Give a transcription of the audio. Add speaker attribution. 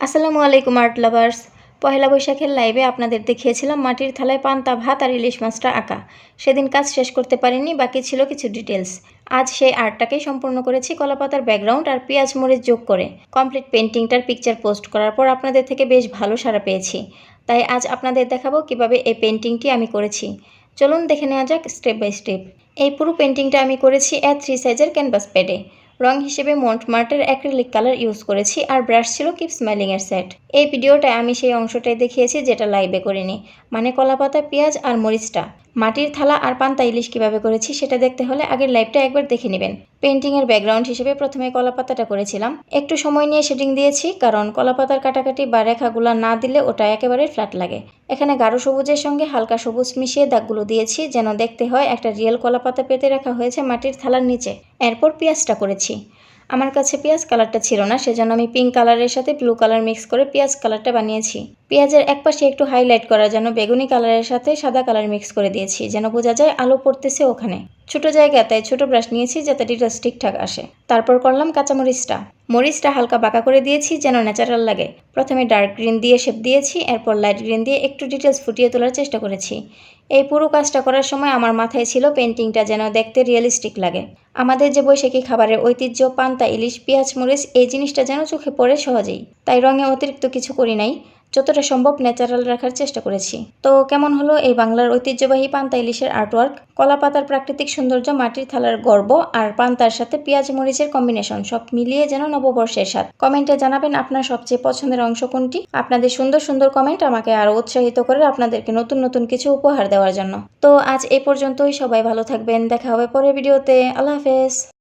Speaker 1: আসসালামু আলাইকুম art lovers. পহেলা বৈশাখের লাইভে আপনাদের দেখিয়েছিলাম মাটির থালায় পান্তা ভাত আর ইলিশ মাছটা আঁকা। সেদিন কাজ শেষ করতে পারিনি, বাকি ছিল কিছু ডিটেলস। আজ সেই আর্টটাকেই সম্পূর্ণ করেছি কলাপাতার ব্যাকগ্রাউন্ড আর পেঁয়াজ মরিচ যোগ করে। কমপ্লিট পেন্টিংটার পিকচার পোস্ট করার পর আপনাদের থেকে বেশ ভালো সাড়া পেয়েছি, তাই আজ আপনাদের দেখাবো কিভাবে এই পেন্টিংটি আমি করেছি। চলুন দেখে নেওয়া যাক স্টেপ বাই স্টেপ। এই পুরো পেন্টিংটা আমি করেছি A3 সাইজের ক্যানভাস প্যাডে। রং হিসেবে মন্টমার্টের অ্যাক্রিলিক কালার ইউজ করেছি আর ব্রাশ ছিল কিপ স্মাইলিংয়ের সেট। এই ভিডিওটায় আমি সেই অংশটাই দেখিয়েছি যেটা লাইভে করিনি, মানে কলাপাতা, পেঁয়াজ আর মরিচটা। মাটির থালা আর পান্তা ইলিশ কীভাবে করেছি সেটা দেখতে হলে আগের লাইভটা একবার দেখে নেবেন। পেন্টিংয়ের ব্যাকগ্রাউন্ড হিসেবে প্রথমে কলাপাতাটা করেছিলাম। একটু সময় নিয়ে শেডিং দিয়েছি, কারণ কলাপাতার কাটাকাটি বা রেখাগুলো না দিলে ওটা একেবারে ফ্ল্যাট লাগে। এখানে গাঢ় সবুজের সঙ্গে হালকা সবুজ মিশিয়ে দাগগুলো দিয়েছি, যেন দেখতে হয় একটা রিয়েল কলাপাতা পেতে রাখা হয়েছে মাটির থালার নিচে। এরপর পেঁয়াজটা করেছি। আমার কাছে পেঁয়াজ কালারটা ছিল না, সেজন্য আমি পিঙ্ক কালারের সাথে ব্লু কালার মিক্স করে পেঁয়াজ কালারটা বানিয়েছি। পেঁয়াজের একপাশে একটু হাইলাইট করার জন্য বেগুনি কালারের সাথে সাদা কালার মিক্স করে দিয়েছি, যেন বোঝা যায় আলো পড়তেছে ওখানে। ছোট জায়গা, তাই ছোট ব্রাশ নিয়েছি যাতে ডিটেলস ঠিকঠাক আসে। তারপর করলাম কাঁচামরিচটা। মরিচটা হালকা বাঁকা করে দিয়েছি যেন ন্যাচারাল লাগে। প্রথমে ডার্ক গ্রিন দিয়ে শেপ দিয়েছি, এরপর লাইট গ্রিন দিয়ে একটু ডিটেলস ফুটিয়ে তোলার চেষ্টা করেছি। এই পুরো কাজটা করার সময় আমার মাথায় ছিল পেন্টিংটা যেন দেখতে রিয়েলিস্টিক লাগে। আমাদের যে বৈশাখী খাবারের ঐতিহ্য পান্তা ইলিশ, পেঁয়াজ মরিচ, এই জিনিসটা যেন চোখে পড়ে সহজেই। তাই রঙে অতিরিক্ত কিছু করি নাই, যতটা সম্ভব ন্যাচারাল রাখার চেষ্টা করেছি। তো কেমন হলো এই বাংলার ঐতিহ্যবাহী পান্তা ইলিশের আর্টওয়ার্ক? কলাপাতার প্রাকৃতিক সৌন্দর্য, মাটির থালার গর্ব আর পান্তার সাথে পেঁয়াজ মরিচের কম্বিনেশন, সব মিলিয়ে যেন নববর্ষের স্বাদ। কমেন্টে জানাবেন আপনার সবচেয়ে পছন্দের অংশ কোনটি। আপনাদের সুন্দর সুন্দর কমেন্ট আমাকে আরও উৎসাহিত করে আপনাদেরকে নতুন নতুন কিছু উপহার দেওয়ার জন্য। তো আজ এই পর্যন্তই। সবাই ভালো থাকবেন, দেখা হবে পরের ভিডিওতে। আল্লাহ হাফেজ।